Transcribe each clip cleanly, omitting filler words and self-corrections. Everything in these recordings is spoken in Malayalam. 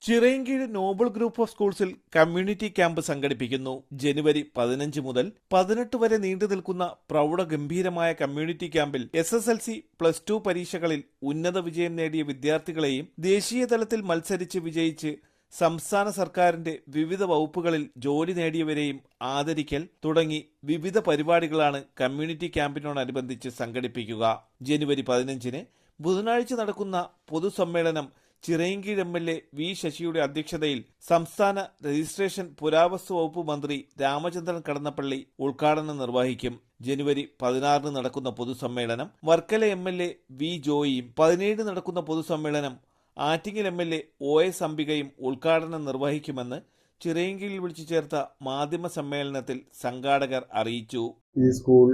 ചിറയൻകീഴ് നോബൽ ഗ്രൂപ്പ് ഓഫ് സ്കൂൾസിൽ കമ്മ്യൂണിറ്റി ക്യാമ്പ് സംഘടിപ്പിക്കുന്നു. ജനുവരി 15 മുതൽ 18 വരെ നീണ്ടു നിൽക്കുന്ന പ്രൗഢഗംഭീരമായ കമ്മ്യൂണിറ്റി ക്യാമ്പിൽ SSLC, +2 പരീക്ഷകളിൽ ഉന്നത വിജയം നേടിയ വിദ്യാർത്ഥികളെയും ദേശീയ തലത്തിൽ മത്സരിച്ച് വിജയിച്ച് സംസ്ഥാന സർക്കാരിന്റെ വിവിധ വകുപ്പുകളിൽ ജോലി നേടിയവരെയും ആദരിക്കൽ തുടങ്ങി വിവിധ പരിപാടികളാണ് കമ്മ്യൂണിറ്റി ക്യാമ്പിനോടനുബന്ധിച്ച് സംഘടിപ്പിക്കുക. ജനുവരി 15-ന് ബുധനാഴ്ച നടക്കുന്ന പൊതുസമ്മേളനം ചിറയൻകീഴ് MLA വി ശശിയുടെ അധ്യക്ഷതയിൽ സംസ്ഥാന രജിസ്ട്രേഷൻ പുരാവസ്തു വകുപ്പ് മന്ത്രി രാമചന്ദ്രൻ കടന്നപ്പള്ളി ഉദ്ഘാടനം നിർവഹിക്കും. ജനുവരി 16-ന് നടക്കുന്ന പൊതുസമ്മേളനം വർക്കല MLA വി ജോയിയും 17-ന് നടക്കുന്ന പൊതുസമ്മേളനം ആറ്റിങ്ങൽ MLA OS അംബികയും ഉദ്ഘാടനം നിർവഹിക്കുമെന്ന് ചിറയൻകീഴിൽ വിളിച്ചു ചേർത്ത മാധ്യമ സമ്മേളനത്തിൽ സംഘാടകർ അറിയിച്ചു. ഈ സ്കൂൾ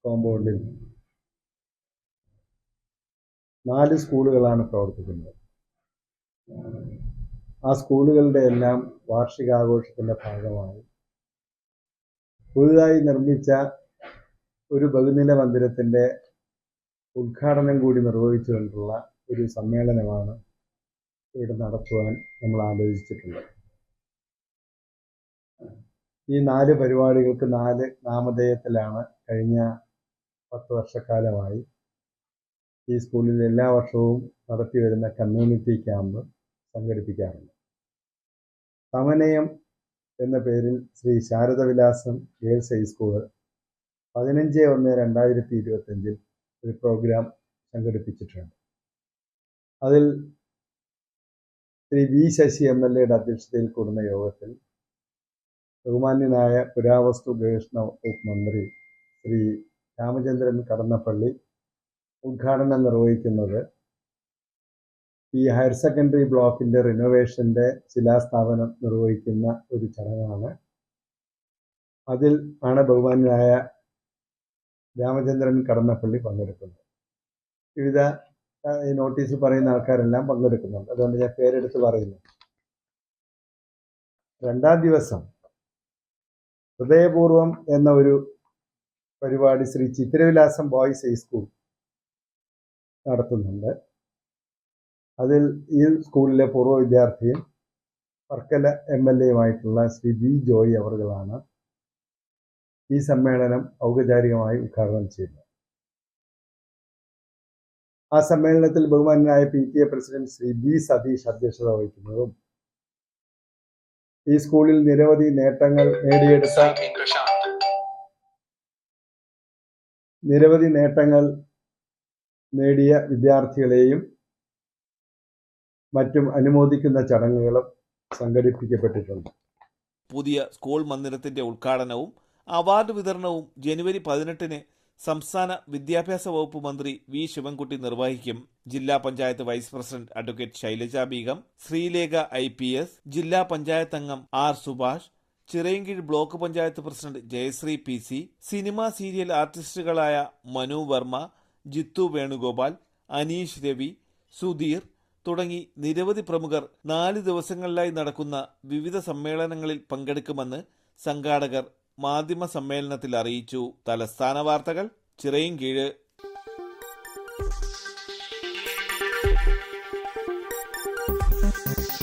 കോമ്പൗണ്ടിൽ 4 സ്കൂളുകളാണ് പ്രവർത്തിക്കുന്നത്. ആ സ്കൂളുകളുടെ എല്ലാം വാർഷികാഘോഷത്തിന്റെ ഭാഗമായി പുതുതായി നിർമ്മിച്ച ഒരു ബഹുനില മന്ദിരത്തിന്റെ ഉദ്ഘാടനം കൂടി നിർവഹിച്ചുകൊണ്ടുള്ള ഒരു സമ്മേളനമാണ് ഇവിടെ നടത്തുവാൻ നമ്മൾ ആലോചിച്ചിട്ടുള്ളത്. ഈ 4 പരിപാടികൾക്ക് 4 നാമധേയത്തിലാണ് കഴിഞ്ഞ 10 വർഷക്കാലമായി ഈ സ്കൂളിൽ എല്ലാ വർഷവും നടത്തിവരുന്ന കമ്മ്യൂണിറ്റി ക്യാമ്പ് സംഘടിപ്പിക്കാറുണ്ട്. സമന്വയം എന്ന പേരിൽ ശ്രീ ശാരദവിലാസം ഗേൾസ് ഹൈസ്കൂള് 15/1/2025 ഒരു പ്രോഗ്രാം സംഘടിപ്പിച്ചിട്ടുണ്ട്. അതിൽ ശ്രീ വി ശശി MLAയുടെ അധ്യക്ഷതയിൽ കൂടുന്ന യോഗത്തിൽ ബഹുമാന്യനായ പുരാവസ്തു ഗവേഷണ വകുപ്പ് മന്ത്രി ശ്രീ രാമചന്ദ്രൻ കടന്നപ്പള്ളി ഉദ്ഘാടനം നിർവഹിക്കുന്നത് ഈ ഹയർ സെക്കൻഡറി ബ്ലോക്കിന്റെ റിനോവേഷന്റെ ശിലാസ്ഥാപനം നിർവഹിക്കുന്ന ഒരു ചടങ്ങാണ്. അതിൽ ആണ് ബഹുമാന്യനായ രാമചന്ദ്രൻ കടന്നപ്പള്ളി പങ്കെടുക്കുന്നത്. വിവിധ നോട്ടീസിൽ പറയുന്ന ആൾക്കാരെല്ലാം പങ്കെടുക്കുന്നുണ്ട്. അതുകൊണ്ട് ഞാൻ പേരെടുത്ത് പറയുന്നു. 2-ാം ദിവസം ഹൃദയപൂർവം എന്ന ഒരു പരിപാടി ശ്രീ ചിത്തിരവിലാസം ബോയ്സ് ഹൈസ്കൂൾ നടത്തുന്നുണ്ട്. അതിൽ ഈ സ്കൂളിലെ പൂർവ്വ വിദ്യാർത്ഥിയും വർക്കല MLAയുമായിട്ടുള്ള ശ്രീ വി ജോയി അവർകളാണ് ഈ സമ്മേളനം ഔപചാരികമായി ഉദ്ഘാടനം ചെയ്യുന്നത്. ആ സമ്മേളനത്തിൽ ബഹുമാന്യനായ PTA president Shri B Satheesh അധ്യക്ഷത വഹിക്കുന്നതും ഈ സ്കൂളിൽ നിരവധി നേട്ടങ്ങൾ നേടിയ വിദ്യാർത്ഥികളെയും മറ്റും അനുമോദിക്കുന്ന ചടങ്ങുകളും സംഘടിപ്പിക്കപ്പെട്ടിട്ടുണ്ട്. പുതിയ സ്കൂൾ മന്ദിരത്തിന്റെ ഉദ്ഘാടനവും അവാർഡ് വിതരണവും ജനുവരി 18-ന് സംസ്ഥാന വിദ്യാഭ്യാസ വകുപ്പ് മന്ത്രി വി ശിവൻകുട്ടി നിർവഹിക്കും. ജില്ലാ panchayat vice president advocate Shailaja Beegum, Sreelekha IPS, ജില്ലാ പഞ്ചായത്ത് അംഗം R Subhash, Chirayinkeezhu block panchayat president Jayasree PC, cinema serial ആർട്ടിസ്റ്റുകളായ മനു വർമ്മ, ജിത്തു വേണുഗോപാൽ, അനീഷ് രവി, സുധീർ തുടങ്ങി നിരവധി പ്രമുഖർ 4 ദിവസങ്ങളിലായി നടക്കുന്ന വിവിധ സമ്മേളനങ്ങളിൽ പങ്കെടുക്കുമെന്ന് സംഘാടകർ മാധ്യമ സമ്മേളനത്തിൽ അറിയിച്ചു. തലസ്ഥാന വാർത്തകൾ, ചിറയൻകീഴ്.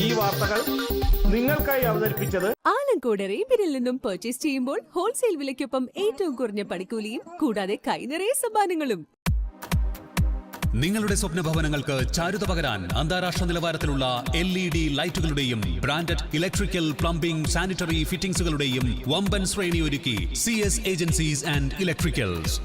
ഈ വാർത്തകൾ നിങ്ങൾക്കായി അവതരിപ്പിച്ചത് ആലങ്കോട് റീബിനിൽ നിന്നും പർച്ചേസ് ചെയ്യുമ്പോൾ ഹോൾസെയിൽ വിലയ്ക്കൊപ്പം ഏറ്റവും കുറഞ്ഞ പണിക്കൂലിയും കൂടാതെ കൈനിറയെ സമ്മാനങ്ങളും. നിങ്ങളുടെ സ്വപ്ന ഭവനങ്ങൾക്ക് ചാരുത പകരാൻ അന്താരാഷ്ട്ര നിലവാരത്തിലുള്ള LED ലൈറ്റുകളുടെയും ബ്രാൻഡഡ് ഇലക്ട്രിക്കൽ, പ്ലംബിംഗ്, സാനിറ്ററി ഫിറ്റിംഗ്സുകളുടെയും വമ്പൻ ശ്രേണി ഒരുക്കി CS ഏജൻസീസ് ആൻഡ് ഇലക്ട്രിക്കൽസ്.